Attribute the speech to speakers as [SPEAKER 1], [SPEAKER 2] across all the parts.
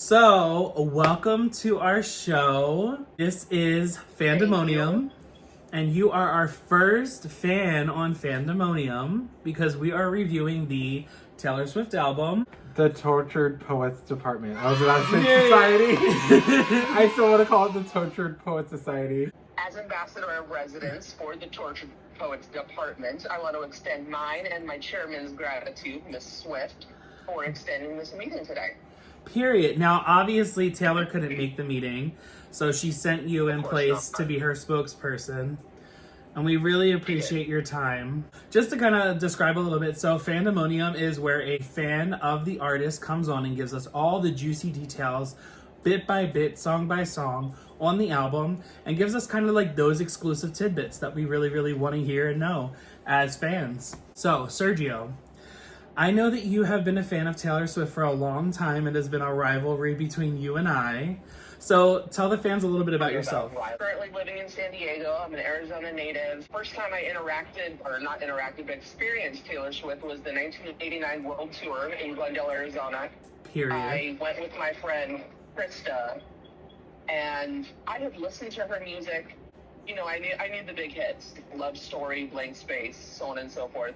[SPEAKER 1] So, welcome to our show. This is Fandemonium, and you are our first fan on Fandemonium because we are reviewing the Taylor Swift album.
[SPEAKER 2] The Tortured Poets Department. I was about to say Society. I still want to call it the Tortured Poets Society.
[SPEAKER 3] As ambassador of residence for the Tortured Poets Department, I want to extend mine and my chairman's gratitude, Ms. Swift, for extending this meeting today.
[SPEAKER 1] Period. Now, obviously, Taylor couldn't make the meeting, so she sent you in place to be her spokesperson. And we really appreciate your time. Just to kind of describe a little bit, so Fandemonium is where a fan of the artist comes on and gives us all the juicy details, bit by bit, song by song, on the album, and gives us kind of like those exclusive tidbits that we really, really want to hear and know as fans. So, Sergio, I know that you have been a fan of Taylor Swift for a long time. It has been a rivalry between you and I. So tell the fans a little bit about yourself.
[SPEAKER 3] I'm currently living in San Diego. I'm an Arizona native. First time I but experienced Taylor Swift was the 1989 World Tour in Glendale, Arizona.
[SPEAKER 1] Period.
[SPEAKER 3] I went with my friend Krista, and I had listened to her music. You know, I knew the big hits, Love Story, Blank Space, so on and so forth.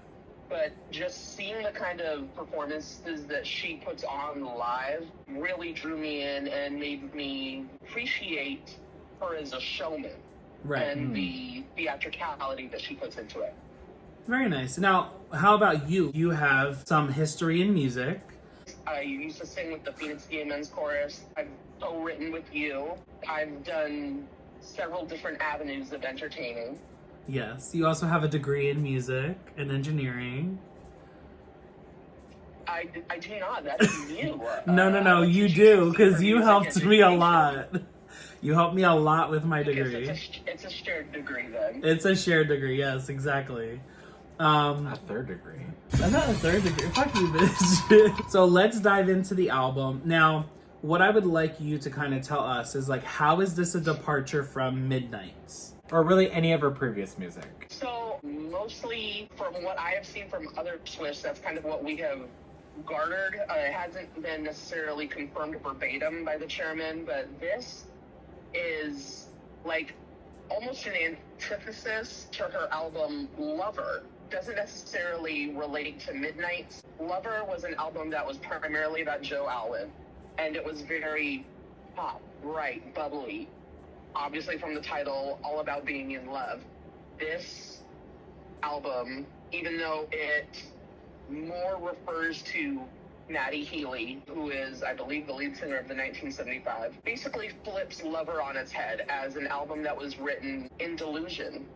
[SPEAKER 3] But just seeing the kind of performances that she puts on live really drew me in and made me appreciate her as a showman.
[SPEAKER 1] Right.
[SPEAKER 3] And the theatricality that she puts into it.
[SPEAKER 1] Very nice. Now, how about you? You have some history in music.
[SPEAKER 3] I used to sing with the Phoenix Gay Men's Chorus. I've co-written with you. I've done several different avenues of entertaining.
[SPEAKER 1] Yes. You also have a degree in music and engineering.
[SPEAKER 3] I do not. That is you.
[SPEAKER 1] No. You do, because you helped me a lot. You helped me a lot with my degree.
[SPEAKER 3] It's a shared degree, then.
[SPEAKER 1] It's a shared degree, yes, exactly.
[SPEAKER 2] A third degree.
[SPEAKER 1] I'm not a third degree. Fuck you, bitch. So let's dive into the album. Now, what I would like you to kind of tell us is, like, how is this a departure from Midnight's?
[SPEAKER 2] Or really any of her previous music.
[SPEAKER 3] So, mostly from what I have seen from other Swifts, that's kind of what we have garnered. It hasn't been necessarily confirmed verbatim by the chairman, but this is like almost an antithesis to her album Lover. Doesn't necessarily relate to Midnight. Lover was an album that was primarily about Joe Alwyn, and it was very pop, bright, bubbly. Obviously from the title, all about being in love. This album, even though it more refers to Maddie Healy, who is, I believe, the lead singer of the 1975, basically flips Lover on its head as an album that was written in delusion.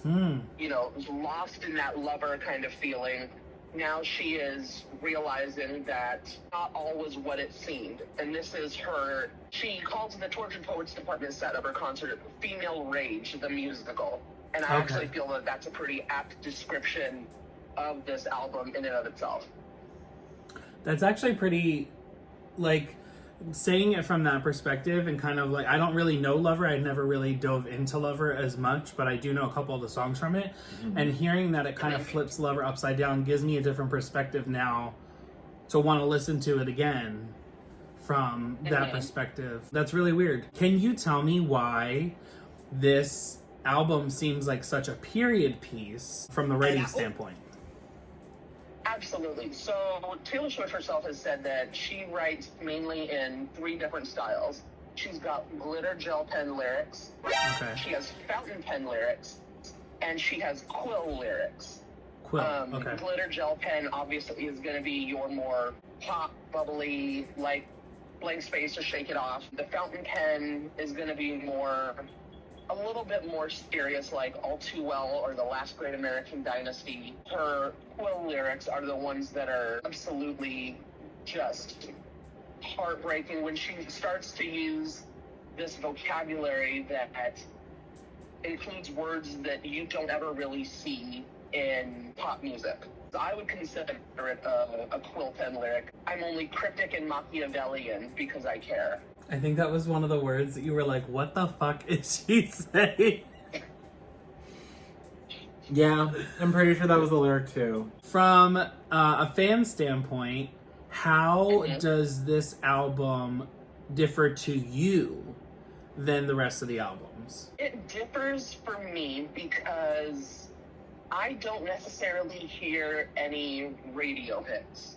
[SPEAKER 3] You know, lost in that lover kind of feeling. Now she is realizing that not all was what it seemed. And this is her, she calls the Tortured Poets Department set of her concert Female Rage, the musical. And I actually feel that that's a pretty apt description of this album in and of itself.
[SPEAKER 1] That's actually pretty, like, saying it from that perspective and kind of like, I don't really know Lover. I never really dove into Lover as much, but I do know a couple of the songs from it. Mm-hmm. And hearing that it kind of flips Lover upside down gives me a different perspective now to want to listen to it again from that perspective. That's really weird. Can you tell me why this album seems like such a period piece from the writing standpoint?
[SPEAKER 3] Absolutely. So Taylor Swift herself has said that she writes mainly in 3 different styles. She's got glitter gel pen lyrics, she has fountain pen lyrics, and she has quill lyrics. Glitter gel pen obviously is going to be your more pop, bubbly, like Blank Space to Shake It Off. The fountain pen is going to be a little bit more serious, like All Too Well or The Last Great American Dynasty. Her quill lyrics are the ones that are absolutely just heartbreaking when she starts to use this vocabulary that includes words that you don't ever really see in pop music. I would consider it a quill pen lyric. I'm only cryptic and Machiavellian because I care.
[SPEAKER 1] I think that was one of the words that you were like, what the fuck is she saying?
[SPEAKER 2] Yeah, I'm pretty sure that was the lyric too.
[SPEAKER 1] From a fan standpoint, How does this album differ to you than the rest of the albums?
[SPEAKER 3] It differs for me because I don't necessarily hear any radio hits,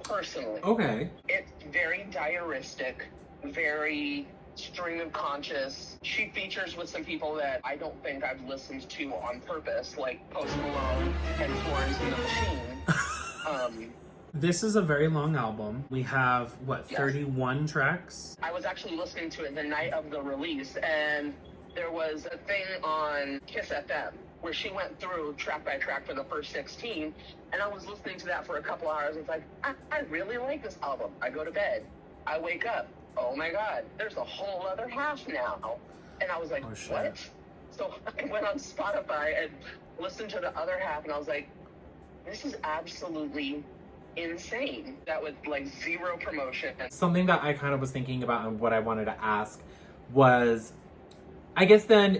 [SPEAKER 3] personally.
[SPEAKER 2] Okay.
[SPEAKER 3] It's very diaristic, very stream of conscious. She features with some people that I don't think I've listened to on purpose, like Post Malone and Florence and the Machine.
[SPEAKER 1] This is a very long album. We have, what,
[SPEAKER 3] Yes.
[SPEAKER 1] 31 tracks?
[SPEAKER 3] I was actually listening to it the night of the release, and there was a thing on Kiss FM where she went through track by track for the first 16, and I was listening to that for a couple hours. It's like, I really like this album. I go to bed. I wake up. Oh my God, there's a whole other half now. And I was like,
[SPEAKER 1] Oh, shit.
[SPEAKER 3] what? So I went on Spotify and listened to the other half, and I was like, this is absolutely insane. That was like zero promotion.
[SPEAKER 2] Something that I kind of was thinking about and what I wanted to ask was, I guess then,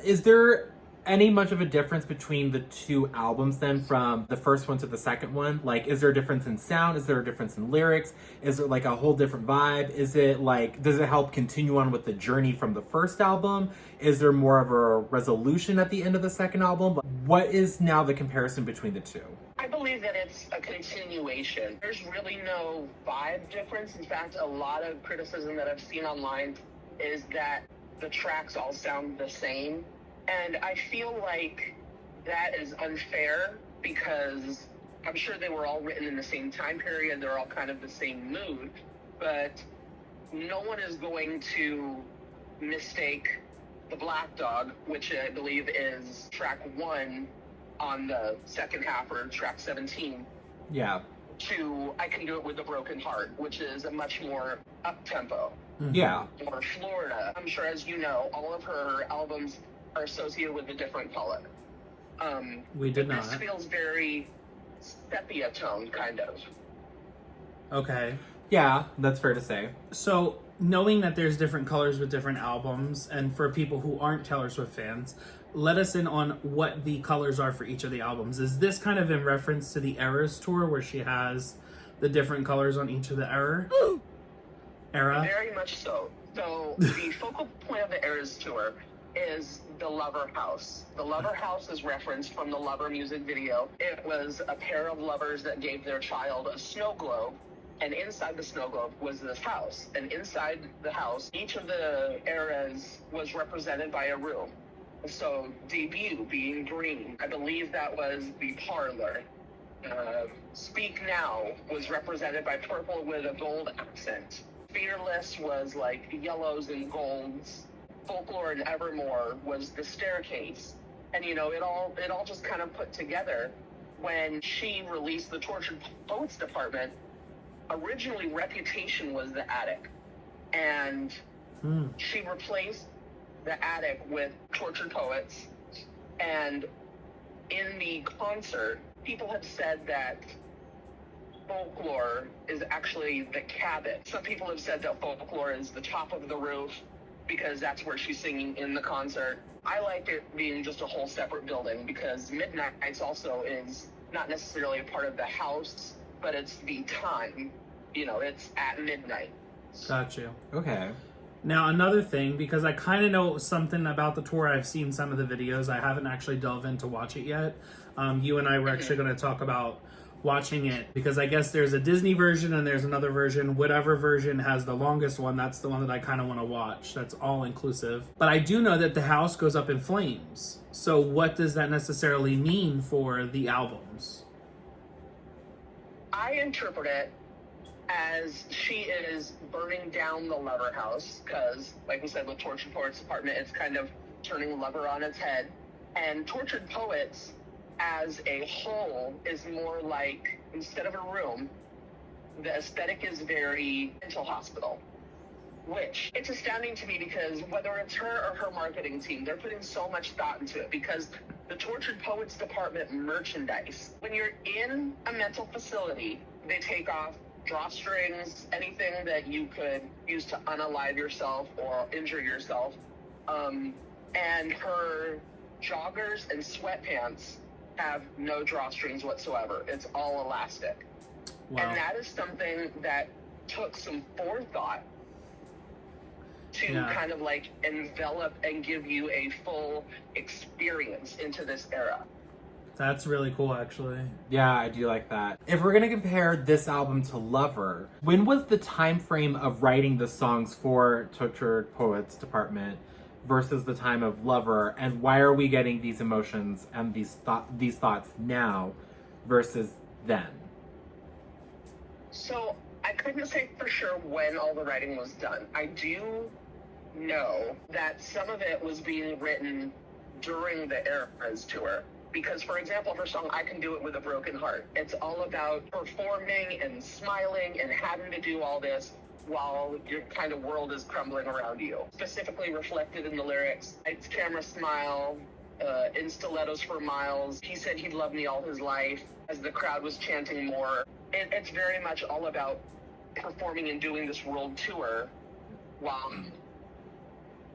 [SPEAKER 2] is there any much of a difference between the two albums then, from the first one to the second one? Like, is there a difference in sound? Is there a difference in lyrics? Is there like a whole different vibe? Is it like, does it help continue on with the journey from the first album? Is there more of a resolution at the end of the second album? What is now the comparison between the two?
[SPEAKER 3] I believe that it's a continuation. There's really no vibe difference. In fact, a lot of criticism that I've seen online is that the tracks all sound the same. And I feel like that is unfair because I'm sure they were all written in the same time period. They're all kind of the same mood. But no one is going to mistake the Black Dog, which I believe is track 1 on the second half, or track 17,
[SPEAKER 2] Yeah.
[SPEAKER 3] to I Can Do It With a Broken Heart, which is a much more up-tempo,
[SPEAKER 2] Yeah.
[SPEAKER 3] or Florida. I'm sure, as you know, all of her albums are associated with a different color.
[SPEAKER 1] We did not.
[SPEAKER 3] This feels very sepia tone, kind of.
[SPEAKER 1] Okay.
[SPEAKER 2] Yeah, that's fair to say.
[SPEAKER 1] So, knowing that there's different colors with different albums, and for people who aren't Taylor Swift fans, let us in on what the colors are for each of the albums. Is this kind of in reference to the Eras tour where she has the different colors on each of the era?
[SPEAKER 3] Very much so. So the focal point of the Eras tour is the Lover House. The Lover House is referenced from the Lover music video. It was a pair of lovers that gave their child a snow globe, and inside the snow globe was this house. And inside the house, each of the eras was represented by a room. So Debut being green, I believe that was the parlor. Speak Now was represented by purple with a gold accent. Fearless was like yellows and golds. Folklore and Evermore was the staircase. And you know, it all just kind of put together when she released the Tortured Poets Department. Originally, Reputation was the attic, and she replaced the attic with Tortured Poets. And in the concert, people have said that Folklore is actually the cabin. Some people have said that Folklore is the top of the roof because that's where she's singing in the concert. I like it being just a whole separate building because Midnight's also is not necessarily a part of the house, but it's the time. You know, it's at midnight.
[SPEAKER 1] Got you.
[SPEAKER 2] Okay.
[SPEAKER 1] Now, another thing, because I kind of know something about the tour, I've seen some of the videos. I haven't actually delved in to watch it yet. You and I were actually going to talk about watching it, because I guess there's a Disney version and there's another version. Whatever version has the longest one, that's the one that I kind of want to watch. That's all inclusive. But I do know that the house goes up in flames. So what does that necessarily mean for the albums?
[SPEAKER 3] I interpret it as she is burning down the Lover House, because, like we said, with Tortured Poets Department, it's kind of turning Lover on its head. And Tortured Poets, as a whole, is more like, instead of a room, the aesthetic is very mental hospital. Which, it's astounding to me because whether it's her or her marketing team, they're putting so much thought into it, because the Tortured Poets Department merchandise, when you're in a mental facility, they take off drawstrings, anything that you could use to unalive yourself or injure yourself. And her joggers and sweatpants have no drawstrings whatsoever. It's all elastic.
[SPEAKER 1] Wow.
[SPEAKER 3] And that is something that took some forethought to kind of like envelop and give you a full experience into this era.
[SPEAKER 1] That's really cool, actually.
[SPEAKER 2] Yeah, I do like that. If we're gonna compare this album to Lover, when was the time frame of writing the songs for Tortured Poets Department versus the time of Lover, and why are we getting these emotions and these thoughts now versus then?
[SPEAKER 3] So I couldn't say for sure when all the writing was done. I do know that some of it was being written during the Eras tour. Because, for example, her song, I Can Do It With a Broken Heart, it's all about performing and smiling and having to do all this while your kind of world is crumbling around you. Specifically reflected in the lyrics, it's camera smile, in stilettos for miles. He said he'd love me all his life, as the crowd was chanting more. It's very much all about performing and doing this world tour while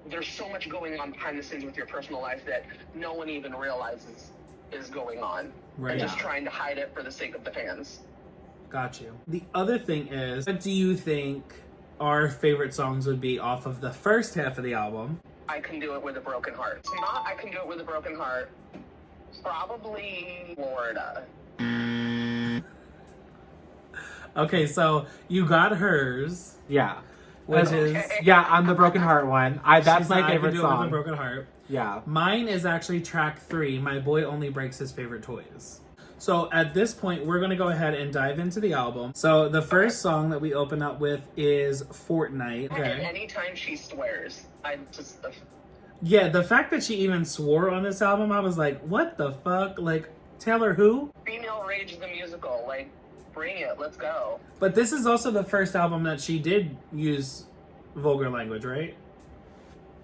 [SPEAKER 3] there's so much going on behind the scenes with your personal life that no one even realizes is going on.
[SPEAKER 1] Right.
[SPEAKER 3] And just trying to hide it for the sake of the fans.
[SPEAKER 1] Got you. The other thing is, what do you think our favorite songs would be off of the first half of the album?
[SPEAKER 3] I Can Do It With a Broken Heart. It's not I Can Do It With a Broken Heart. Probably Florida.
[SPEAKER 1] Okay, so you got hers.
[SPEAKER 2] Yeah.
[SPEAKER 1] Which is...
[SPEAKER 2] Yeah, on the Broken Heart one. That's my favorite
[SPEAKER 1] I Can Do It
[SPEAKER 2] song.
[SPEAKER 1] With a Broken Heart.
[SPEAKER 2] Yeah.
[SPEAKER 1] Mine is actually track 3, My Boy Only Breaks His Favorite Toys. So at this point, we're going to go ahead and dive into the album. So the first song that we open up with is Fortnite.
[SPEAKER 3] And anytime she swears, I just...
[SPEAKER 1] Yeah, the fact that she even swore on this album, I was like, what the fuck? Like, Taylor who?
[SPEAKER 3] Female Rage the Musical. Like, bring it. Let's go.
[SPEAKER 1] But this is also the first album that she did use vulgar language, right?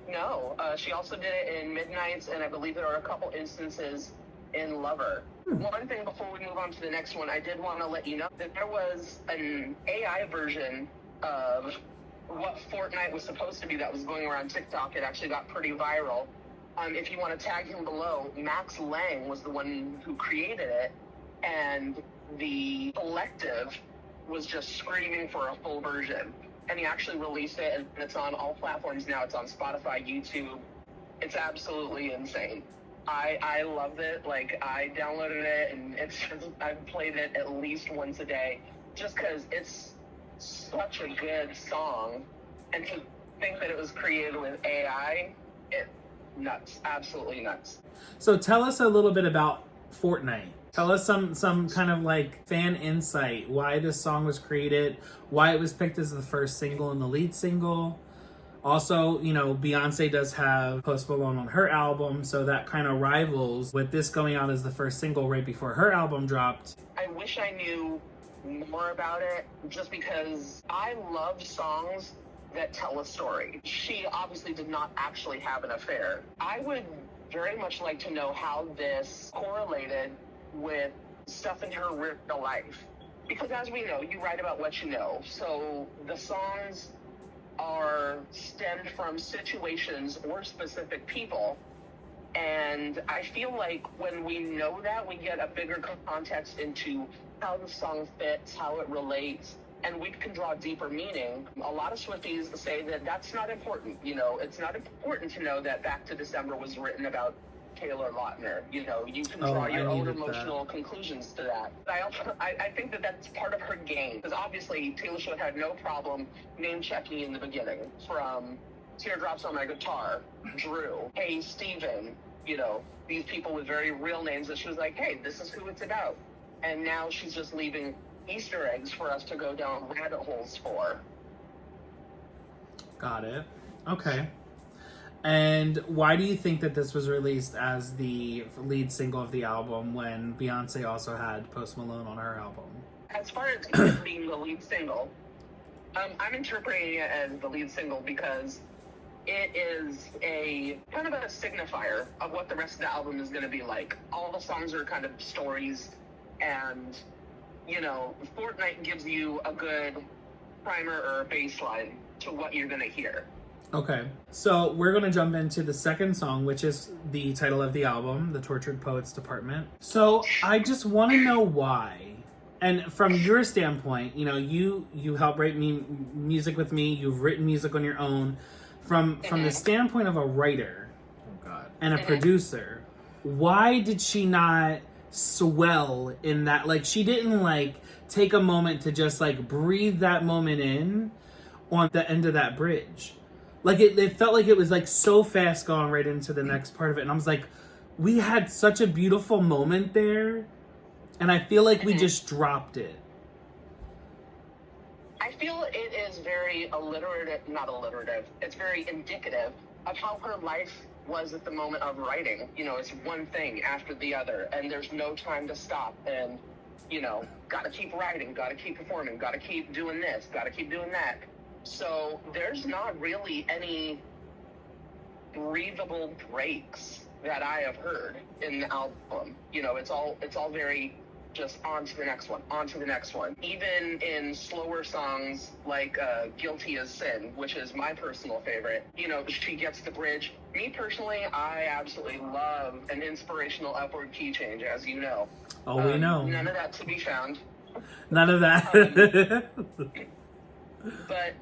[SPEAKER 3] No, she also did it in Midnights, and I believe there are a couple instances in Lover. One thing before we move on to the next one, I did want to let you know that there was an AI version of what Fortnite was supposed to be that was going around TikTok. It actually got pretty viral. If you want to tag him below, Max Lang was the one who created it, and the collective was just screaming for a full version. And he actually released it, and it's on all platforms now. It's on Spotify, YouTube. It's absolutely insane. I loved it. Like, I downloaded it, and I've played it at least once a day, just because it's such a good song. And to think that it was created with AI, nuts. Absolutely nuts.
[SPEAKER 1] So tell us a little bit about Fortnite. Tell us some kind of like fan insight, why this song was created, why it was picked as the first single and the lead single. Also, you know, Beyonce does have Post Malone on her album, so that kind of rivals with this going out as the first single right before her album dropped.
[SPEAKER 3] I wish I knew more about it, just because I love songs that tell a story. She obviously did not actually have an affair. I would very much like to know how this correlated with stuff in her real life. Because as we know, you write about what you know. So the songs are stemmed from situations or specific people. And I feel like when we know that, we get a bigger context into how the song fits, how it relates, and we can draw deeper meaning. A lot of Swifties say that that's not important. You know, it's not important to know that Back to December was written about Taylor Lautner. You know, you can draw your own emotional conclusions to that. I think that that's part of her game, because obviously Taylor Swift had no problem name checking in the beginning, from Teardrops on My Guitar, Drew, Hey Steven, you know, these people with very real names that she was like, hey, this is who it's about. And now she's just leaving Easter eggs for us to go down rabbit holes for.
[SPEAKER 1] Got it. Okay. And why do you think that this was released as the lead single of the album when Beyonce also had Post Malone on her album?
[SPEAKER 3] As far as it being the lead single, I'm interpreting it as the lead single because it is a kind of a signifier of what the rest of the album is going to be like. All the songs are kind of stories, and, you know, Fortnite gives you a good primer or a baseline to what you're going to hear.
[SPEAKER 1] Okay, so we're going to jump into the second song, which is the title of the album, The Tortured Poets Department. So I just want to know why. And from your standpoint, you know, you help write music with me. You've written music on your own. From the standpoint of a writer and a producer, why did she not swell in that? Like, she didn't like take a moment to just like breathe that moment in on the end of that bridge. Like it felt like it was like so fast going right into the next part of it, and I was like, we had such a beautiful moment there, and I feel like we just dropped it.
[SPEAKER 3] I feel it is very not alliterative, it's very indicative of how her life was at the moment of writing. You know, it's one thing after the other, and there's no time to stop. And, you know, gotta keep writing, gotta keep performing, gotta keep doing this, gotta keep doing that. So there's not really any breathable breaks that I have heard in the album. You know, it's all very just on to the next one, on to the next one. Even in slower songs like Guilty as Sin, which is my personal favorite, you know, she gets the bridge. Me personally, I absolutely love an inspirational upward key change, as you know.
[SPEAKER 1] Oh, we know.
[SPEAKER 3] None of that to be found.
[SPEAKER 1] None of that.
[SPEAKER 3] But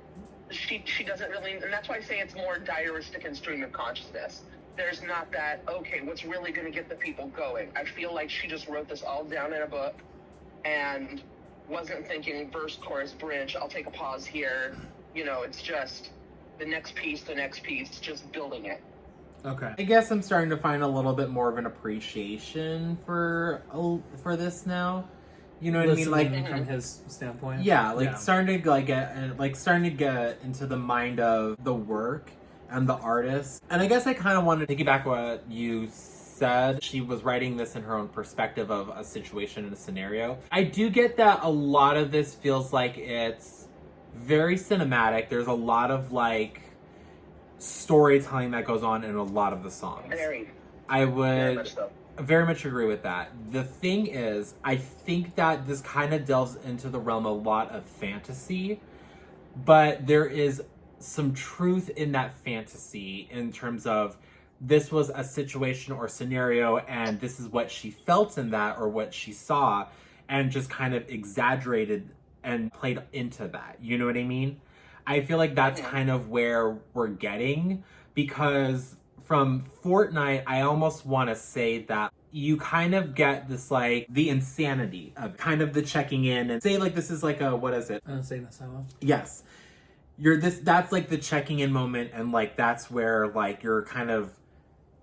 [SPEAKER 3] she doesn't really, and that's why I say it's more diaristic and stream of consciousness. There's not that, okay, what's really going to get the people going? I feel like she just wrote this all down in a book and wasn't thinking verse, chorus, bridge, I'll take a pause here. You know, it's just the next piece, just building it.
[SPEAKER 2] Okay. I guess I'm starting to find a little bit more of an appreciation for this now. You know what I mean? Like
[SPEAKER 1] from his standpoint.
[SPEAKER 2] Yeah, like starting to get into the mind of the work and the artist. And I guess I kind of wanted to piggyback what you said. She was writing this in her own perspective of a situation and a scenario. I do get that a lot of this feels like it's very cinematic. There's a lot of like storytelling that goes on in a lot of the songs. I would very much agree with that. The thing is, I think that this kind of delves into the realm a lot of fantasy, but there is some truth in that fantasy in terms of this was a situation or scenario and this is what she felt in that or what she saw and just kind of exaggerated and played into that. You know what I mean? I feel like that's kind of where we're getting, because from Fortnite, I almost want to say that you kind of get this, like, the insanity of kind of the checking in and say, like, this is like a, what is it?
[SPEAKER 1] Insane asylum.
[SPEAKER 2] Yes. That's like the checking in moment, and like that's where like you're kind of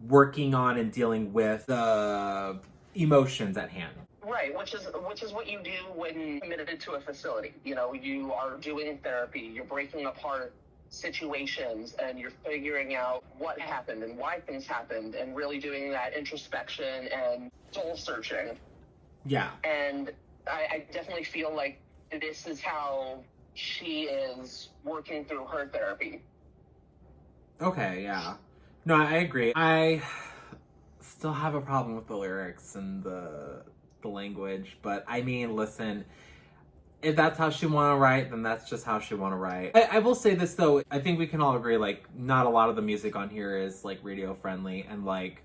[SPEAKER 2] working on and dealing with the emotions at hand.
[SPEAKER 3] Right, which is what you do when committed to a facility. You know, you are doing therapy, you're breaking apart situations, and you're figuring out what happened and why things happened, and really doing that introspection and soul searching.
[SPEAKER 2] Yeah.
[SPEAKER 3] And I definitely feel like this is how she is working through her therapy.
[SPEAKER 2] Okay, yeah. No, I agree. I still have a problem with the lyrics and the language, but I mean, listen, if that's how she want to write, then that's just how she want to write. I will say this though, I think we can all agree, like, not a lot of the music on here is like radio friendly, and like,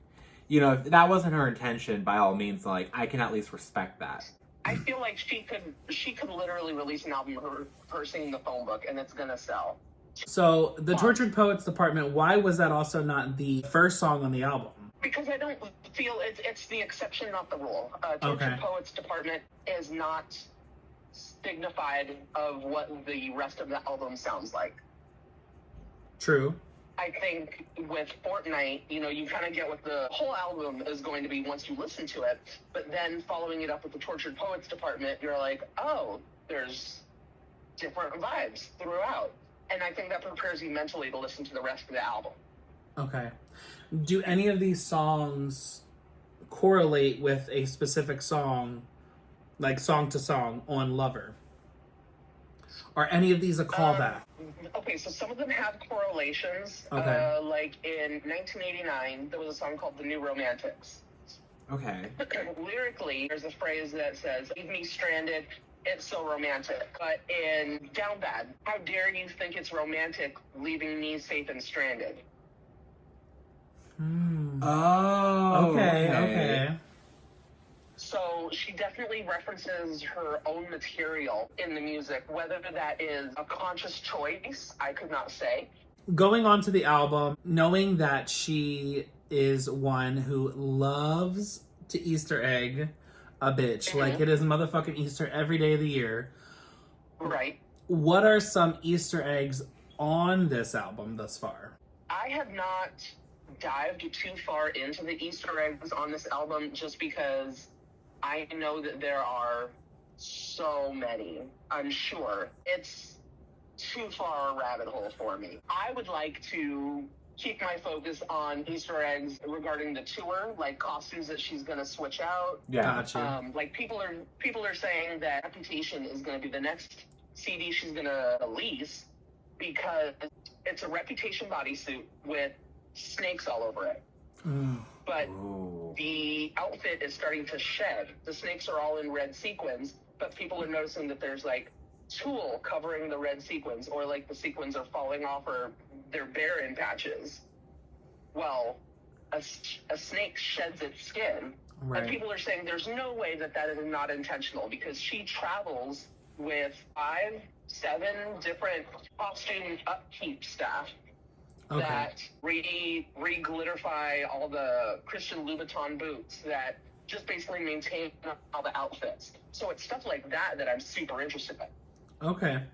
[SPEAKER 2] you know, if that wasn't her intention, by all means, like, I can at least respect that.
[SPEAKER 3] I feel like she could literally release an album of her singing the phone book, and it's gonna sell.
[SPEAKER 1] So the Tortured Poets Department, why was that also not the first song on the album?
[SPEAKER 3] Because I don't feel it's the exception, not the rule. Tortured Poets Department is not signified of what the rest of the album sounds like.
[SPEAKER 1] True.
[SPEAKER 3] I think with Fortnite, you know, you kind of get what the whole album is going to be once you listen to it, but then following it up with the Tortured Poets Department, you're like, oh, there's different vibes throughout. And I think that prepares you mentally to listen to the rest of the album.
[SPEAKER 1] Okay. Do any of these songs correlate with a specific song, like song to song on Lover? Are any of these a callback?
[SPEAKER 3] Okay, so some of them have correlations.
[SPEAKER 1] Okay.
[SPEAKER 3] Like in 1989, there was a song called The New Romantics.
[SPEAKER 2] Okay.
[SPEAKER 3] Lyrically, there's a phrase that says, leave me stranded, it's so romantic. But in Down Bad, how dare you think it's romantic leaving me safe and stranded?
[SPEAKER 2] Oh,
[SPEAKER 1] okay.
[SPEAKER 3] So she definitely references her own material in the music. Whether that is a conscious choice, I could not say.
[SPEAKER 1] Going on to the album, knowing that she is one who loves to Easter egg a bitch, like it is motherfucking Easter every day of the year.
[SPEAKER 3] Right.
[SPEAKER 1] What are some Easter eggs on this album thus far?
[SPEAKER 3] I have not dived too far into the Easter eggs on this album just because I know that there are so many. I'm sure it's too far a rabbit hole for me. I would like to keep my focus on Easter eggs regarding the tour, like costumes that she's gonna switch out.
[SPEAKER 2] Yeah.
[SPEAKER 1] Gotcha.
[SPEAKER 3] Like people are saying that Reputation is gonna be the next CD she's gonna release because it's a Reputation bodysuit with snakes all over it. But the outfit is starting to shed. The snakes are all in red sequins, but people are noticing that there's like tulle covering the red sequins, or like the sequins are falling off, or they're bare in patches. Well, a snake sheds its skin.
[SPEAKER 1] Right.
[SPEAKER 3] And people are saying there's no way that is not intentional, because she travels with 5-7 different costume upkeep staff that re-glitterify all the Christian Louboutin boots that just basically maintain all the outfits. So it's stuff like that I'm super interested in.
[SPEAKER 1] Okay.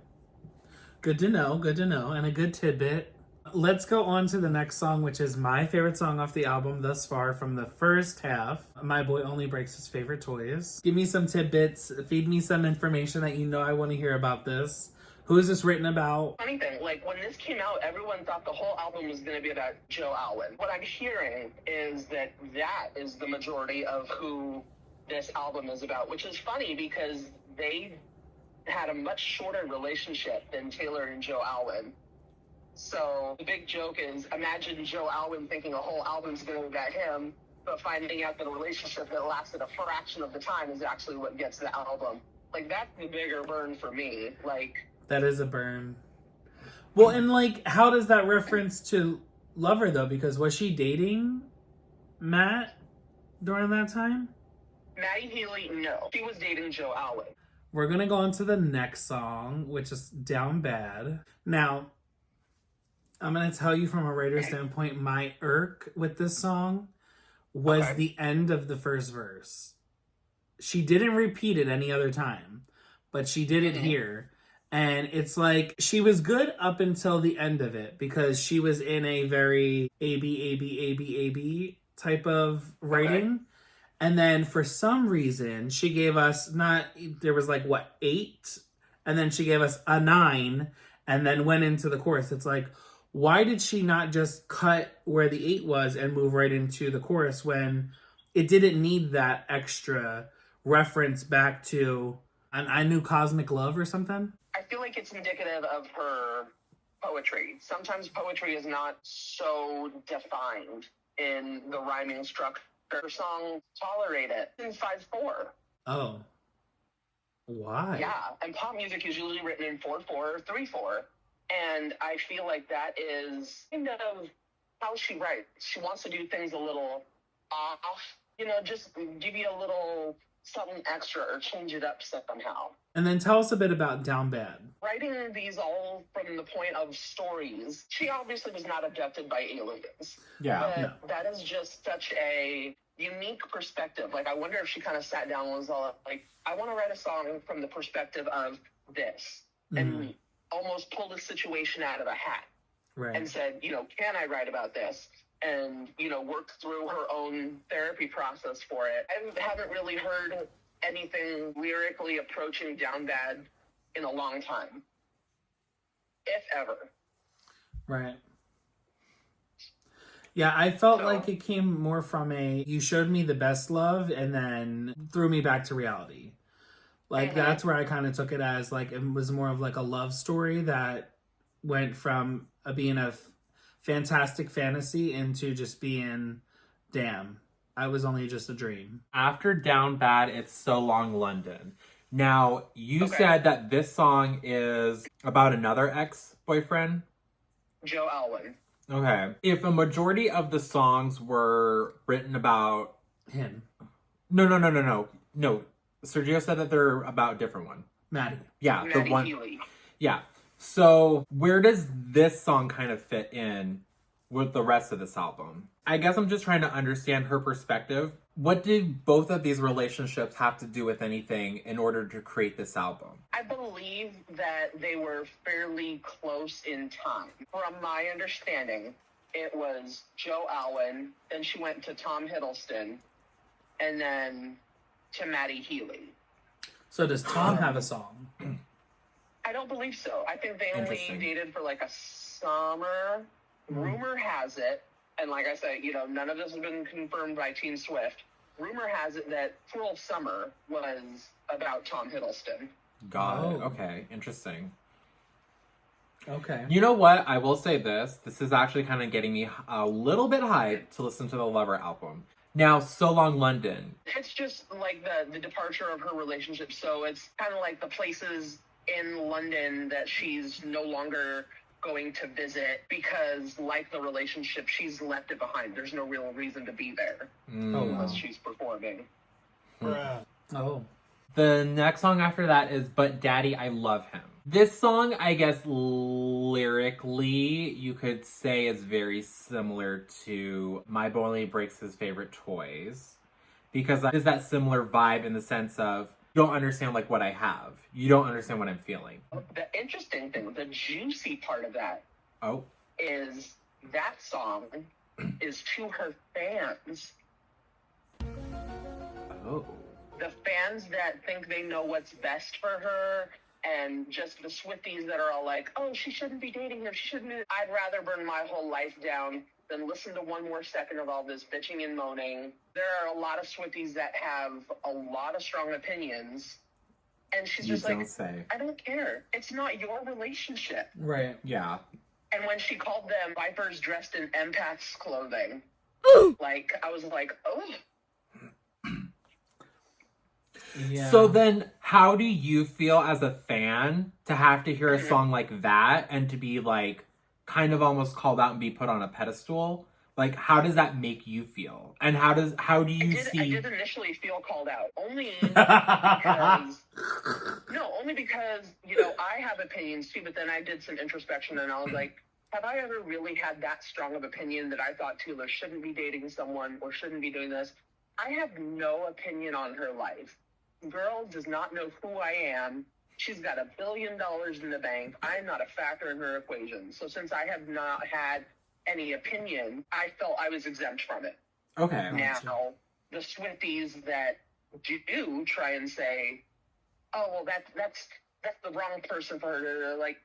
[SPEAKER 1] Good to know, and a good tidbit. Let's go on to the next song, which is my favorite song off the album thus far from the first half. My Boy Only Breaks His Favorite Toys. Give me some tidbits, feed me some information that you know I want to hear about this. Who is this written about?
[SPEAKER 3] Funny thing, like when this came out, everyone thought the whole album was going to be about Joe Alwyn. What I'm hearing is that is the majority of who this album is about, which is funny because they had a much shorter relationship than Taylor and Joe Alwyn. So the big joke is, imagine Joe Alwyn thinking a whole album's going to be about him, but finding out that a relationship that lasted a fraction of the time is actually what gets the album. Like, that's the bigger burn for me. Like,
[SPEAKER 1] that is a burn. Well, and like, how does that reference to Lover though? Because was she dating Matt during that time?
[SPEAKER 3] Maddie Healy, no. She was dating Joe Alwyn.
[SPEAKER 1] We're gonna go on to the next song, which is Down Bad. Now, I'm gonna tell you from a writer's standpoint, my irk with this song was the end of the first verse. She didn't repeat it any other time, but she did it here. And it's like, she was good up until the end of it because she was in a very A-B type of writing. And then for some reason, she gave us there was like, 8? And then she gave us a 9 and then went into the chorus. It's like, why did she not just cut where the 8 was and move right into the chorus when it didn't need that extra reference back to, I knew Cosmic Love or something?
[SPEAKER 3] I feel like it's indicative of her poetry. Sometimes poetry is not so defined in the rhyming structure. Her song Tolerate It in 5/4.
[SPEAKER 1] Oh. Why?
[SPEAKER 3] Yeah, and pop music is usually written in 4/4 or 3/4. And I feel like that is kind of how she writes. She wants to do things a little off, just give you a little something extra or change it up somehow.
[SPEAKER 1] And then tell us a bit about Down Bad.
[SPEAKER 3] Writing these all from the point of stories. She obviously was not abducted by aliens.
[SPEAKER 2] Yeah.
[SPEAKER 3] But that is just such a unique perspective. Like, I wonder if she kind of sat down and was all like, I want to write a song from the perspective of this. And almost pulled a situation out of a hat.
[SPEAKER 1] Right.
[SPEAKER 3] And said, can I write about this? And, worked through her own therapy process for it. I haven't really heard anything lyrically approaching Down Bad in a long time. If ever.
[SPEAKER 1] Right. Yeah, I felt like it came more from you showed me the best love and then threw me back to reality. Like, that's where I kind of took it as, like, it was more of like a love story that went from being a fantastic fantasy into just being, damn, I was only just a dream.
[SPEAKER 2] After Down Bad, it's So Long London. Now, you said that this song is about another ex-boyfriend?
[SPEAKER 3] Joe Alwyn.
[SPEAKER 2] Okay. If a majority of the songs were written about...
[SPEAKER 1] Him.
[SPEAKER 2] No. No, Sergio said that they're about a different one.
[SPEAKER 1] Maddie.
[SPEAKER 2] Yeah,
[SPEAKER 3] Maddie
[SPEAKER 2] the one.
[SPEAKER 3] Healy.
[SPEAKER 2] Yeah. So where does this song kind of fit in with the rest of this album? I guess I'm just trying to understand her perspective. What did both of these relationships have to do with anything in order to create this album?
[SPEAKER 3] I believe that they were fairly close in time. From my understanding, it was Joe Alwyn, then she went to Tom Hiddleston, and then to Maddie Healy.
[SPEAKER 1] So does Tom have a song?
[SPEAKER 3] I don't believe so. I think they only
[SPEAKER 2] Interesting.
[SPEAKER 3] dated for like a summer. Rumor has it, and like I said, you know, none of this has been confirmed by Team Swift. Rumor has it that Cruel Summer was about Tom Hiddleston.
[SPEAKER 2] Got it.
[SPEAKER 1] Oh.
[SPEAKER 2] Okay, interesting.
[SPEAKER 1] Okay.
[SPEAKER 2] You know what? I will say this. This is actually kind of getting me a little bit hyped to listen to the Lover album. Now, So Long London.
[SPEAKER 3] It's just like the departure of her relationship. So it's kind of like the places in London that she's no longer going to visit because, like the relationship, she's left it behind. There's no real reason to be there
[SPEAKER 1] Oh, wow.
[SPEAKER 3] unless she's performing.
[SPEAKER 1] Oh.
[SPEAKER 2] The next song after that is But Daddy, I Love Him. This song, I guess, lyrically, you could say is very similar to My Boy Breaks His Favorite Toys. Because there's that similar vibe in the sense of, you don't understand, like, what I have. You don't understand what I'm feeling.
[SPEAKER 3] The interesting thing, the juicy part of that
[SPEAKER 2] Oh.
[SPEAKER 3] is that song is to her fans.
[SPEAKER 2] Oh.
[SPEAKER 3] The fans that think they know what's best for her, and just the Swifties that are all like, oh, she shouldn't be dating him, she shouldn't be. I'd rather burn my whole life down than listen to one more second of all this bitching and moaning. There are a lot of Swifties that have a lot of strong opinions, and she's just like, I don't care. It's not your relationship.
[SPEAKER 1] Right.
[SPEAKER 2] Yeah.
[SPEAKER 3] And when she called them vipers dressed in empaths clothing, like, I was like, oh.
[SPEAKER 1] Yeah.
[SPEAKER 2] So then, how do you feel as a fan to have to hear a song like that and to be, like, kind of almost called out and be put on a pedestal? Like, how does that make you feel? And how do you see...
[SPEAKER 3] I did initially feel called out. Only because... only because, you know, I have opinions too, but then I did some introspection and I was like, have I ever really had that strong of opinion that I thought Taylor shouldn't be dating someone or shouldn't be doing this? I have no opinion on her life. Girl does not know who I am. She's got $1 billion in the bank. I'm not a factor in her equation. So since I have not had any opinion, I felt I was exempt from it.
[SPEAKER 2] Okay.
[SPEAKER 3] Now, the Swifties that do try and say, oh, well, that's the wrong person for her. They're like,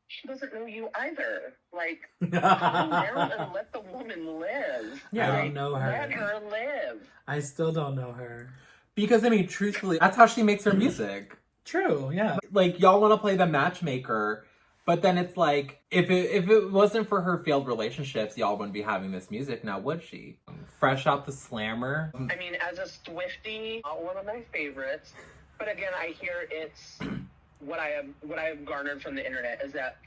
[SPEAKER 3] she doesn't know you either. Like, calm down and let the woman live.
[SPEAKER 2] Yeah.
[SPEAKER 1] I don't know her.
[SPEAKER 3] Let her live.
[SPEAKER 1] I still don't know her.
[SPEAKER 2] Because, I mean, truthfully, that's how she makes her music.
[SPEAKER 1] True, yeah.
[SPEAKER 2] Like, y'all want to play the matchmaker, but then it's like, if it wasn't for her failed relationships, y'all wouldn't be having this music now, would she? Fresh out the slammer.
[SPEAKER 3] I mean, as a Swiftie, not one of my favorites. But again, I hear it's what I have garnered from the internet is that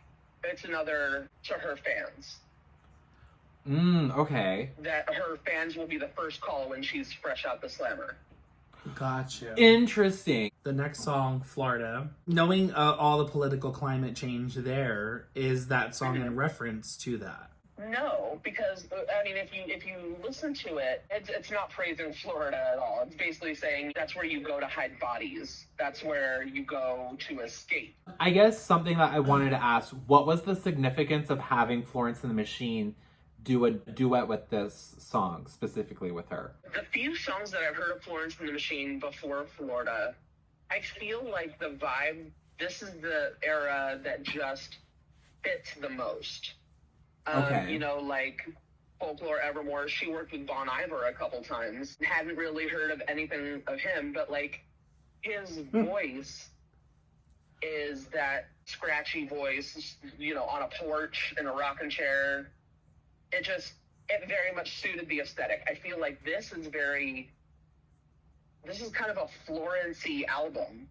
[SPEAKER 3] it's another to her fans.
[SPEAKER 2] Okay.
[SPEAKER 3] That her fans will be the first call when she's fresh out the slammer.
[SPEAKER 1] Gotcha.
[SPEAKER 2] Interesting.
[SPEAKER 1] The next song, Florida. Knowing all the political climate change there, is that song in reference to that?
[SPEAKER 3] No, because I mean, if you listen to it, it's not praising Florida at all. It's basically saying that's where you go to hide bodies. That's where you go to escape.
[SPEAKER 2] I guess something that I wanted to ask, what was the significance of having Florence and the Machine do a duet with this song, specifically with her?
[SPEAKER 3] The few songs that I've heard of Florence and the Machine before Florida, I feel like the vibe, this is the era that just fits the most.
[SPEAKER 2] Okay.
[SPEAKER 3] You know, like Folklore Evermore, she worked with Bon Iver a couple times. Hadn't really heard of anything of him, but like his voice is that scratchy voice, you know, on a porch in a rocking chair. It very much suited the aesthetic. I feel like this is kind of a Florence-y album.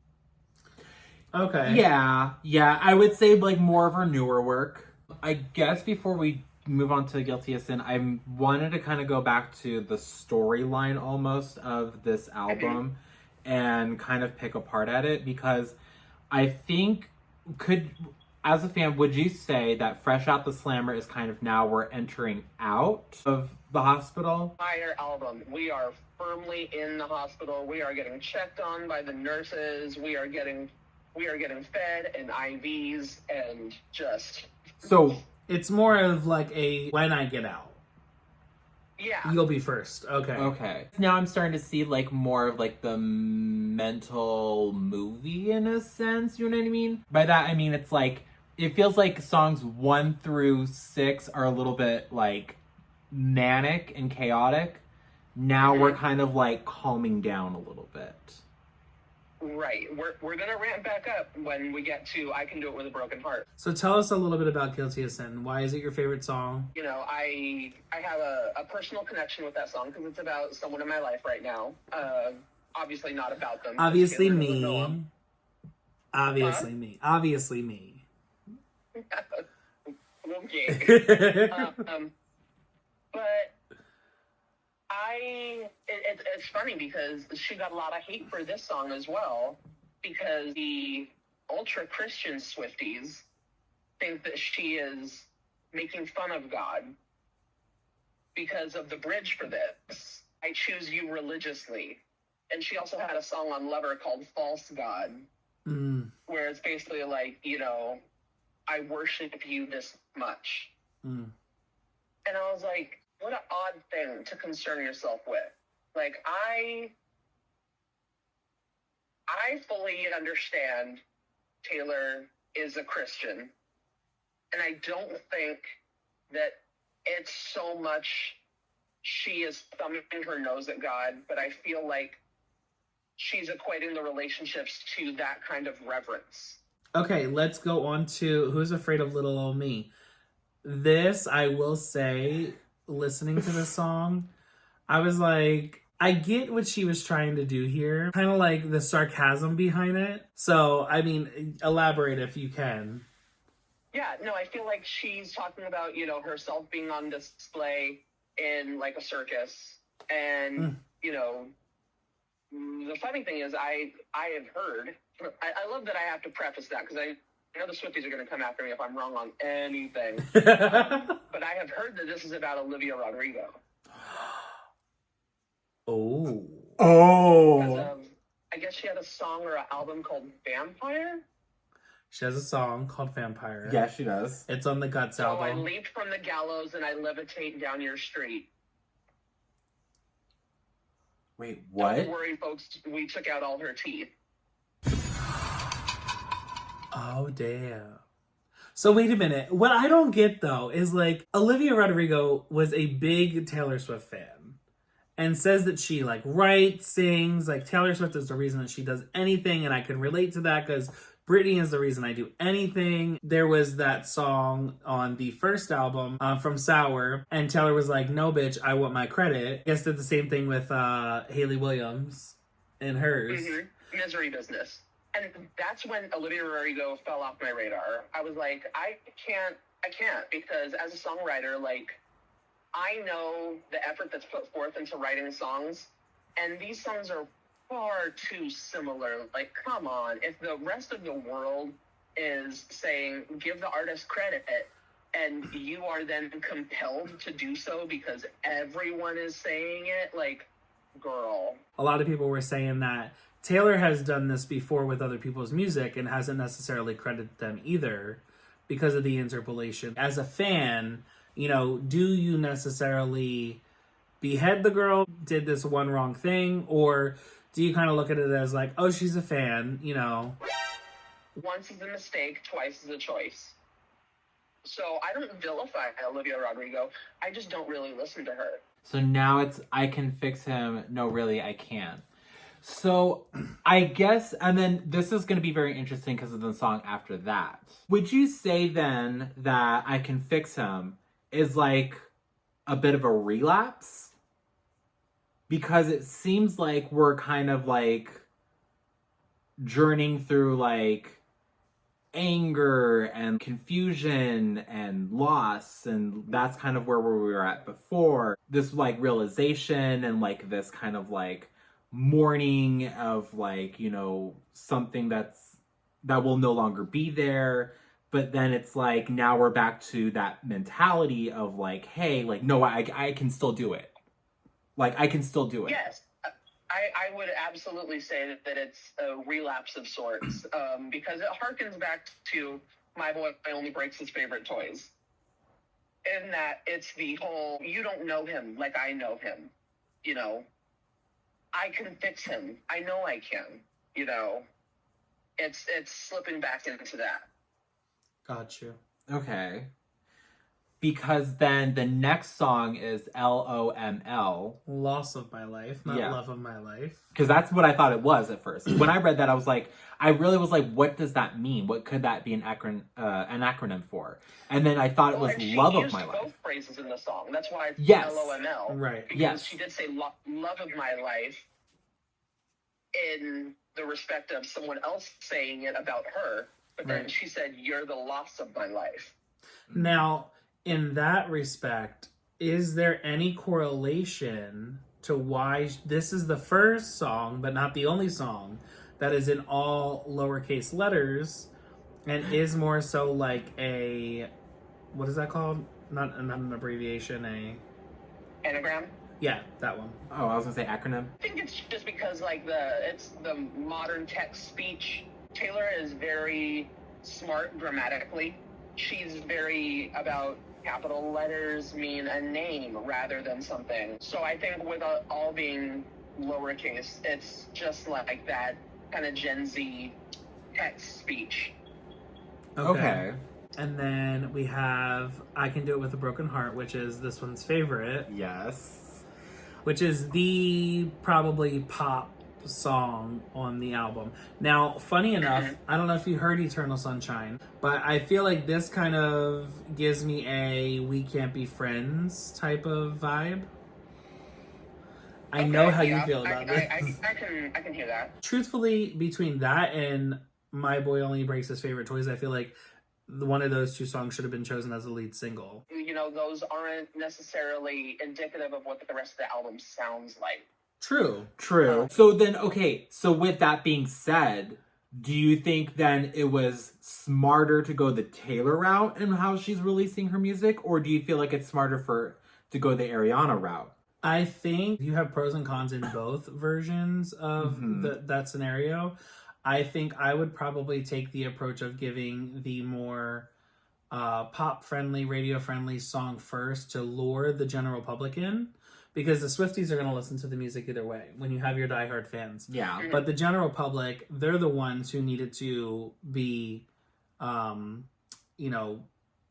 [SPEAKER 1] Okay.
[SPEAKER 2] Yeah, I would say like more of her newer work. I guess before we move on to Guilty as Sin, I wanted to kind of go back to the storyline almost of this album and kind of pick apart at it, because I think, as a fan, would you say that Fresh Out the Slammer is kind of now we're entering out of the hospital?
[SPEAKER 3] Entire album, we are firmly in the hospital. We are getting checked on by the nurses. We are getting fed and IVs and just.
[SPEAKER 2] So
[SPEAKER 1] it's more of like a when I get out,
[SPEAKER 3] yeah,
[SPEAKER 1] you'll be first. Okay.
[SPEAKER 2] Okay. Now I'm starting to see like more of like the mental movie in a sense, you know what I mean? By that I mean it's like, it feels like songs 1 through 6 are a little bit like manic and chaotic. Now we're kind of like calming down a little bit.
[SPEAKER 3] Right. We're gonna ramp back up when we get to I Can Do It With a Broken Heart.
[SPEAKER 1] So tell us a little bit about Guilty as Sin. Why is it your favorite song?
[SPEAKER 3] You know, I have a personal connection with that song because it's about someone in my life right now. Obviously not about them.
[SPEAKER 1] Obviously
[SPEAKER 3] Taylor
[SPEAKER 1] me.
[SPEAKER 3] doesn't know 'em.
[SPEAKER 1] Obviously me. Obviously me.
[SPEAKER 3] Okay. But it's funny because she got a lot of hate for this song as well, because the ultra Christian Swifties think that she is making fun of God because of the bridge for this. I choose you religiously. And she also had a song on Lover called False God, where it's basically like, you know, I worship you this much. And I was like, what an odd thing to concern yourself with. Like, I fully understand Taylor is a Christian, and I don't think that it's so much she is thumbing her nose at God, but I feel like she's equating the relationships to that kind of reverence.
[SPEAKER 1] Okay, let's go on to Who's Afraid of Little Old Me. This, I will say, listening to this song, I was like, I get what she was trying to do here. Kind of like the sarcasm behind it. So, I mean, elaborate if you can.
[SPEAKER 3] Yeah, no, I feel like she's talking about, you know, herself being on display in like a circus. And, you know, the funny thing is I have heard, I love that I have to preface that because I know the Swifties are going to come after me if I'm wrong on anything. But I have heard that this is about Olivia Rodrigo.
[SPEAKER 1] Oh.
[SPEAKER 3] Because I guess she had a song or an album called Vampire.
[SPEAKER 1] She has a song called Vampire.
[SPEAKER 2] Yeah, she does.
[SPEAKER 1] It's on the Guts
[SPEAKER 3] So I
[SPEAKER 1] album.
[SPEAKER 3] leaped from the gallows and I levitate down your street.
[SPEAKER 2] Wait, what?
[SPEAKER 3] Don't worry, folks. We took out all her teeth.
[SPEAKER 1] Oh, damn. So wait a minute. What I don't get, though, is like, Olivia Rodrigo was a big Taylor Swift fan and says that she like writes, sings, like Taylor Swift is the reason that she does anything, and I can relate to that because Britney is the reason I do anything. There was that song on the first album from Sour, and Taylor was like, no, bitch, I want my credit. I guess did the same thing with Hayley Williams and hers.
[SPEAKER 3] Misery Business. And that's when Olivia Rodrigo fell off my radar. I was like, I can't, because as a songwriter, like, I know the effort that's put forth into writing songs, and these songs are far too similar. Like, come on. If the rest of the world is saying, give the artist credit, and you are then compelled to do so because everyone is saying it, like, girl.
[SPEAKER 1] A lot of people were saying that Taylor has done this before with other people's music and hasn't necessarily credited them either because of the interpolation. As a fan, you know, do you necessarily behead the girl, did this one wrong thing, or do you kind of look at it as like, oh, she's a fan, you know?
[SPEAKER 3] Once is a mistake, twice is a choice. So I don't vilify Olivia Rodrigo. I just don't really listen to her.
[SPEAKER 2] So now it's, I can fix him. No, really, I can't. So I guess, and then this is going to be very interesting because of the song after that. Would you say then that I Can Fix Him is like a bit of a relapse? Because it seems like we're kind of like journeying through like anger and confusion and loss, and that's kind of where we were at before. This like realization and like this kind of like mourning of like, you know, something that will no longer be there. But then it's like now we're back to that mentality of like, hey, like no, I can still do it. Like I can still do it.
[SPEAKER 3] Yes. I would absolutely say that it's a relapse of sorts, because it harkens back to My Boy Only Breaks His Favorite Toys. In that it's the whole, you don't know him like I know him, you know. I can fix him. I know I can, you know. It's slipping back into that.
[SPEAKER 1] Got you.
[SPEAKER 2] Okay. Because then the next song is LOML.
[SPEAKER 1] Loss of my life, not love of my life.
[SPEAKER 2] Because that's what I thought it was at first. When I read that, I was like, what does that mean? What could that be an acronym for? And then I thought it was love of my life.
[SPEAKER 3] Both phrases in the song. That's why it's LOML.
[SPEAKER 1] Right.
[SPEAKER 3] Because she did say love of my life in the respect of someone else saying it about her. But then she said, you're the loss of my life.
[SPEAKER 1] Now, in that respect, is there any correlation to why this is the first song, but not the only song, that is in all lowercase letters and is more so like a, what is that called? Not an abbreviation,
[SPEAKER 3] Anagram?
[SPEAKER 1] Yeah, that one.
[SPEAKER 2] Oh, I was gonna say acronym.
[SPEAKER 3] I think it's just because like it's the modern text speech. Taylor is very smart grammatically. She's very about capital letters mean a name rather than something. So I think with all being lowercase, it's just like that kind of Gen Z text speech.
[SPEAKER 2] Okay.
[SPEAKER 1] And then we have I Can Do It With a Broken Heart, which is this one's favorite.
[SPEAKER 2] Yes.
[SPEAKER 1] Which is the probably pop song on the album. Now, funny enough, I don't know if you heard Eternal Sunshine, but I feel like this kind of gives me a We Can't Be Friends type of vibe. I know how you feel about this.
[SPEAKER 3] I can hear that.
[SPEAKER 1] Truthfully, between that and My Boy Only Breaks His Favorite Toys, I feel like one of those two songs should have been chosen as a lead single.
[SPEAKER 3] You know, those aren't necessarily indicative of what the rest of the album sounds like.
[SPEAKER 1] True.
[SPEAKER 2] So then, okay, so with that being said, do you think then it was smarter to go the Taylor route in how she's releasing her music? Or do you feel like it's smarter to go the Ariana route?
[SPEAKER 1] I think you have pros and cons in both versions of that scenario. I think I would probably take the approach of giving the more pop-friendly, radio-friendly song first to lure the general public in. Because the Swifties are going to listen to the music either way when you have your diehard fans.
[SPEAKER 2] Yeah.
[SPEAKER 1] But the general public, they're the ones who needed to be,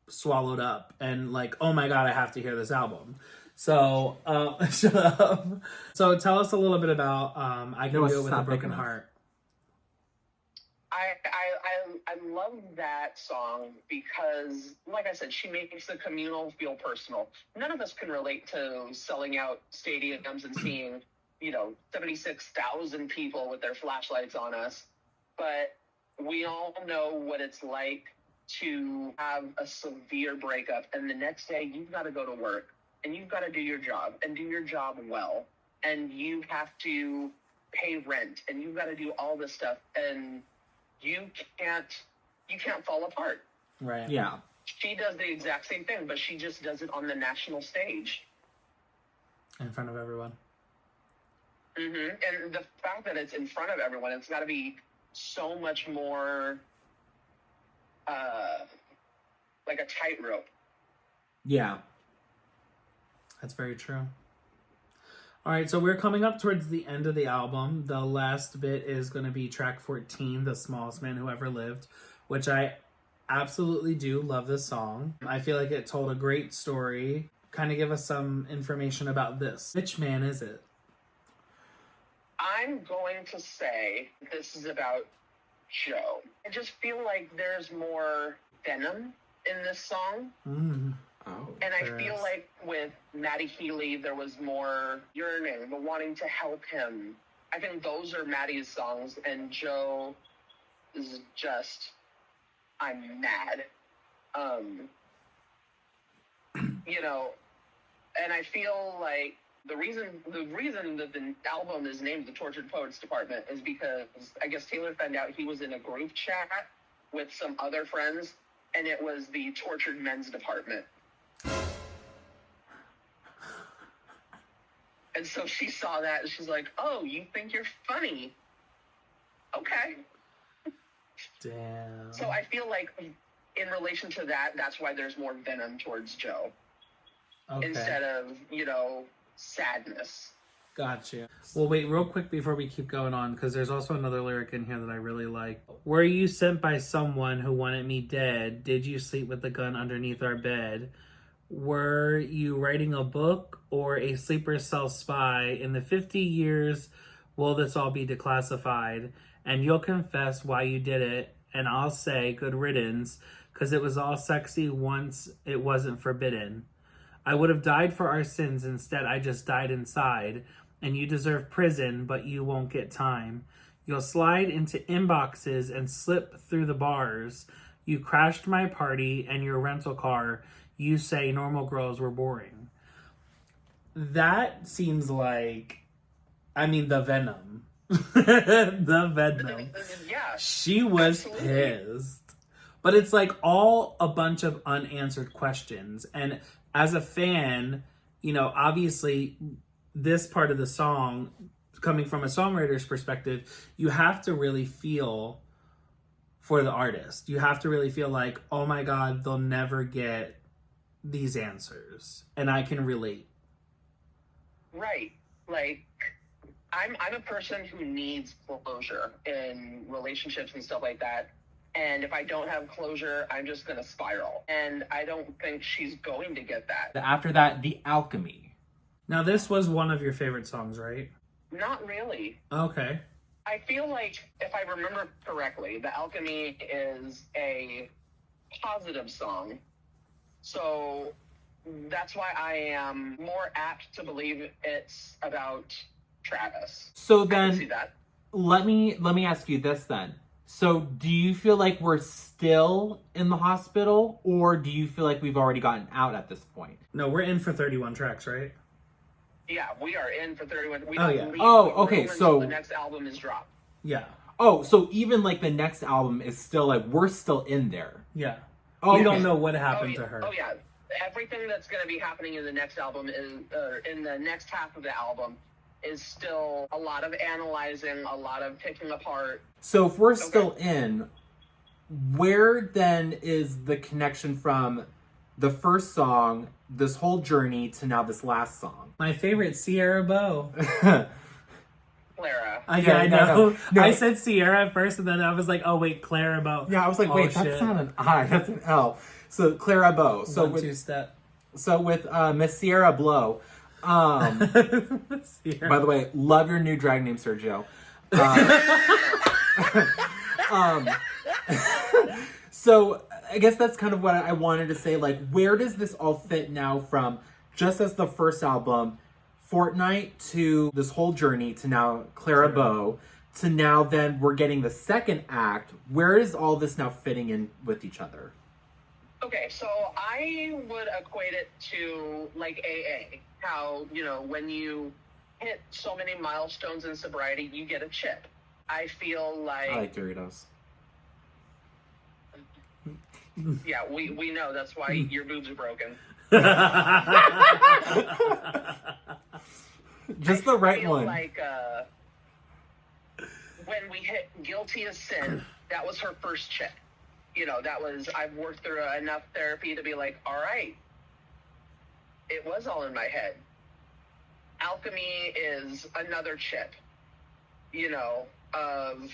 [SPEAKER 1] swallowed up and like, oh my God, I have to hear this album. So, shut up. So tell us a little bit about I Can Do It With a Broken Heart.
[SPEAKER 3] I love that song because, like I said, she makes the communal feel personal. None of us can relate to selling out stadiums and seeing, 76,000 people with their flashlights on us. But we all know what it's like to have a severe breakup, and the next day you've got to go to work, and you've got to do your job, and do your job well, and you have to pay rent, and you've got to do all this stuff, and you can't fall apart.
[SPEAKER 1] Right.
[SPEAKER 2] Yeah.
[SPEAKER 3] She does the exact same thing, but she just does it on the national stage.
[SPEAKER 1] In front of everyone.
[SPEAKER 3] And the fact that it's in front of everyone, it's got to be so much more like a tightrope.
[SPEAKER 2] Yeah.
[SPEAKER 1] That's very true. All right, so we're coming up towards the end of the album. The last bit is going to be track 14, The Smallest Man Who Ever Lived, which I absolutely do love this song. I feel like it told a great story. Kind of give us some information about this. Which man is it?
[SPEAKER 3] I'm going to say this is about Joe. I just feel like there's more venom in this song.
[SPEAKER 2] Oh,
[SPEAKER 3] and I feel like with Maddie Healy, there was more yearning, the wanting to help him. I think those are Maddie's songs, and Joe is just, I'm mad. You know, and I feel like the reason that the album is named the Tortured Poets Department is because I guess Taylor found out he was in a group chat with some other friends, and it was the Tortured Men's Department. And so she saw that and she's like, "Oh, you think you're funny? Okay."
[SPEAKER 1] Damn.
[SPEAKER 3] So I feel like in relation to that, that's why there's more venom towards Joe.
[SPEAKER 1] Okay.
[SPEAKER 3] Instead of, you know, sadness.
[SPEAKER 1] Gotcha. Well, wait, real quick before we keep going on, because there's also another lyric in here that I really like. Were you sent by someone who wanted me dead? Did you sleep with a gun underneath our bed? Were you writing a book or a sleeper cell spy? In the 50 years, will this all be declassified? And you'll confess why you did it, and I'll say good riddance, because it was all sexy once it wasn't forbidden. I would have died for our sins, instead I just died inside. And you deserve prison, but you won't get time. You'll slide into inboxes and slip through the bars. You crashed my party and your rental car. You say normal girls were boring. That seems like, I mean, the venom. The venom.
[SPEAKER 3] Yeah.
[SPEAKER 1] She was
[SPEAKER 3] absolutely.
[SPEAKER 1] pissed. But it's like all a bunch of unanswered questions. And as a fan, you know, obviously this part of the song, coming from a songwriter's perspective, you have to really feel for the artist. You have to really feel like, oh my God, they'll never get these answers. And I can relate.
[SPEAKER 3] Right. Like, I'm a person who needs closure in relationships and stuff like that. And if I don't have closure, I'm just going to spiral. And I don't think she's going to get that.
[SPEAKER 2] After that, The Alchemy.
[SPEAKER 1] Now, this was one of your favorite songs, right?
[SPEAKER 3] Not really.
[SPEAKER 1] Okay.
[SPEAKER 3] I feel like, if I remember correctly, The Alchemy is a positive song. So that's why I am more apt to believe it's about Travis.
[SPEAKER 2] So
[SPEAKER 3] I
[SPEAKER 2] then,
[SPEAKER 3] can see that.
[SPEAKER 2] let me ask you this then. So do you feel like we're still in the hospital, or do you feel like we've already gotten out at this point?
[SPEAKER 1] No, we're in for 31 tracks, right?
[SPEAKER 3] Yeah, we are in for 31. We
[SPEAKER 1] Oh,
[SPEAKER 3] don't
[SPEAKER 1] yeah.
[SPEAKER 3] leave
[SPEAKER 2] Oh,
[SPEAKER 3] the room
[SPEAKER 2] okay,
[SPEAKER 3] until
[SPEAKER 2] so-
[SPEAKER 3] the next album is dropped.
[SPEAKER 1] Yeah.
[SPEAKER 2] Oh, so even like the next album is still like, we're still in there.
[SPEAKER 1] Yeah.
[SPEAKER 2] Oh,
[SPEAKER 1] You don't
[SPEAKER 2] okay.
[SPEAKER 1] know what happened to her.
[SPEAKER 3] Oh yeah, everything that's going to be happening in the next album is in the next half of the album is still a lot of analyzing, a lot of picking apart.
[SPEAKER 2] So if we're still in, where then is the connection from the first song, this whole journey, to now this last song?
[SPEAKER 1] My favorite, Sierra Bow.
[SPEAKER 3] Clara.
[SPEAKER 1] Yeah, I know.
[SPEAKER 2] No.
[SPEAKER 1] I said Sierra at first, and then I was like, oh, wait, Clara Bow.
[SPEAKER 2] Yeah, I was like,
[SPEAKER 1] Oh,
[SPEAKER 2] wait,
[SPEAKER 1] shit.
[SPEAKER 2] that's not an I, that's an L. So Clara Bow. So
[SPEAKER 1] One,
[SPEAKER 2] with
[SPEAKER 1] two step.
[SPEAKER 2] Miss Sierra Blow.
[SPEAKER 1] Sierra.
[SPEAKER 2] By the way, love your new drag name, Sergio. So I guess that's kind of what I wanted to say. Like, where does this all fit now from just as the first album, Fortnite, to this whole journey, to now Clara Bow, to now then we're getting the second act. Where is all this now fitting in with each other?
[SPEAKER 3] Okay, so I would equate it to like AA. How, you know, when you hit so many milestones in sobriety, you get a chip. I feel like,
[SPEAKER 2] I like Doritos.
[SPEAKER 3] yeah, we know that's why your boobs are broken.
[SPEAKER 2] Just the right
[SPEAKER 3] feel
[SPEAKER 2] one.
[SPEAKER 3] Like when we hit guilty as sin, that was her first chip. You know, that was, I've worked through enough therapy to be like, all right, it was all in my head. Alchemy is another chip, you know, of,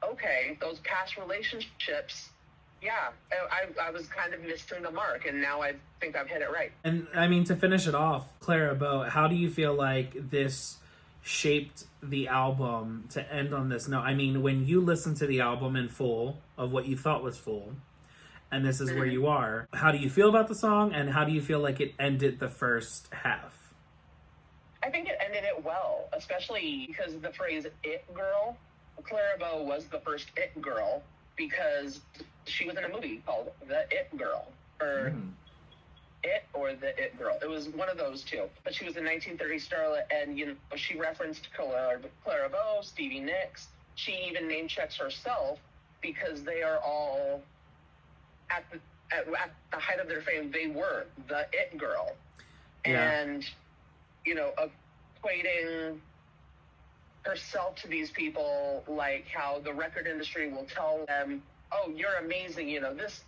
[SPEAKER 3] okay, those past relationships, yeah, I was kind of missing the mark, and now I think I've hit it right.
[SPEAKER 1] And I mean, to finish it off, Clara Bow, how do you feel like this shaped the album to end on this note? I mean, when you listen to the album in full, of what you thought was full, and this is where you are, how do you feel about the song, and how do you feel like it ended the first half?
[SPEAKER 3] I think it ended it well, especially because the phrase "it girl," Clara Bow was the first "it girl," because she was in a movie called The It Girl, or It or The It Girl. It was one of those two. But she was a 1930s starlet, and you know, she referenced Clara Bow, Stevie Nicks. She even name checks herself because they are all at the height of their fame. They were the It Girl, and you know, equating herself to these people, like how the record industry will tell them, "Oh, you're amazing. You know, this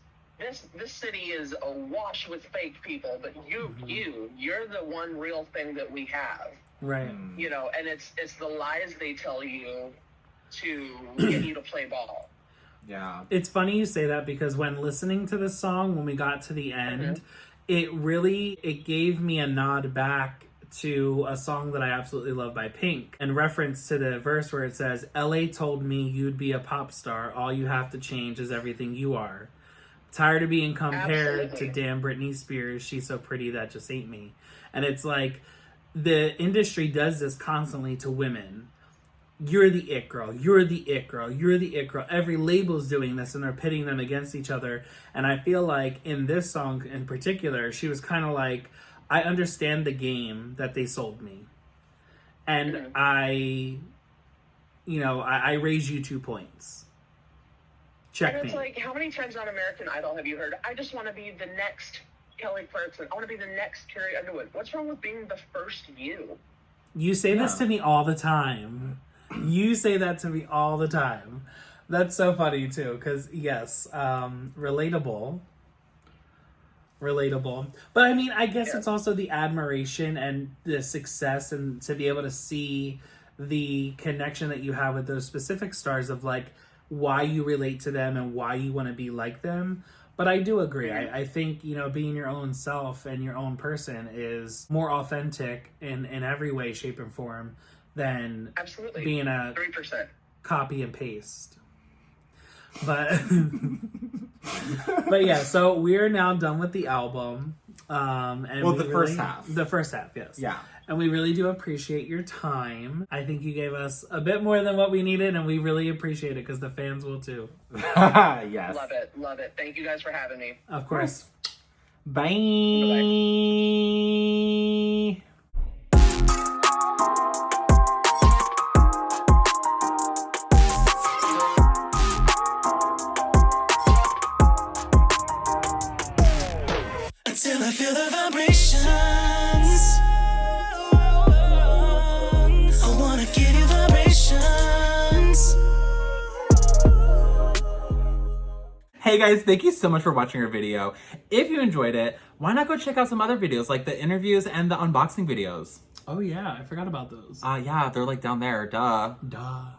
[SPEAKER 3] city is awash with fake people, but you're the one real thing that we have."
[SPEAKER 1] Right.
[SPEAKER 3] You know, and it's the lies they tell you to get you to play ball.
[SPEAKER 2] Yeah.
[SPEAKER 1] It's funny you say that because when listening to this song, when we got to the end, it gave me a nod back to a song that I absolutely love by Pink, in reference to the verse where it says, "LA told me you'd be a pop star. All you have to change is everything you are. Tired of being compared to damn Britney Spears. She's so pretty, that just ain't me." And it's like, the industry does this constantly to women. You're the it girl. You're the it girl. You're the it girl. Every label's doing this, and they're pitting them against each other. And I feel like in this song in particular, she was kind of like, I understand the game that they sold me. And I raise you 2 points. Check me.
[SPEAKER 3] And it's like, how many times on American Idol have you heard, "I just want to be the next Kelly Clarkson. I want to be the next Carrie Underwood." What's wrong with being the first you?
[SPEAKER 1] You say this to me all the time. You say that to me all the time. That's so funny too, because yes, relatable. But I mean, I guess it's also the admiration and the success, and to be able to see the connection that you have with those specific stars, of like why you relate to them and why you want to be like them. But I do agree. I think, you know, being your own self and your own person is more authentic in every way, shape, and form than being a
[SPEAKER 3] 3%.
[SPEAKER 1] copy and paste. But but yeah, so we're now done with the album. And
[SPEAKER 2] first half.
[SPEAKER 1] The first half, yes.
[SPEAKER 2] Yeah.
[SPEAKER 1] And we really do appreciate your time. I think you gave us a bit more than what we needed, and we really appreciate it because the fans will too.
[SPEAKER 2] Yes.
[SPEAKER 3] Love it. Thank you guys for having me.
[SPEAKER 1] Of course.
[SPEAKER 2] Bye.
[SPEAKER 3] Bye-bye.
[SPEAKER 4] Until I feel the vibrations, I wanna give you vibrations.
[SPEAKER 2] Hey guys, thank you so much for watching our video. If you enjoyed it, why not go check out some other videos like the interviews and the unboxing videos?
[SPEAKER 1] Oh yeah, I forgot about those.
[SPEAKER 2] Yeah, they're like down there, duh.
[SPEAKER 1] Duh.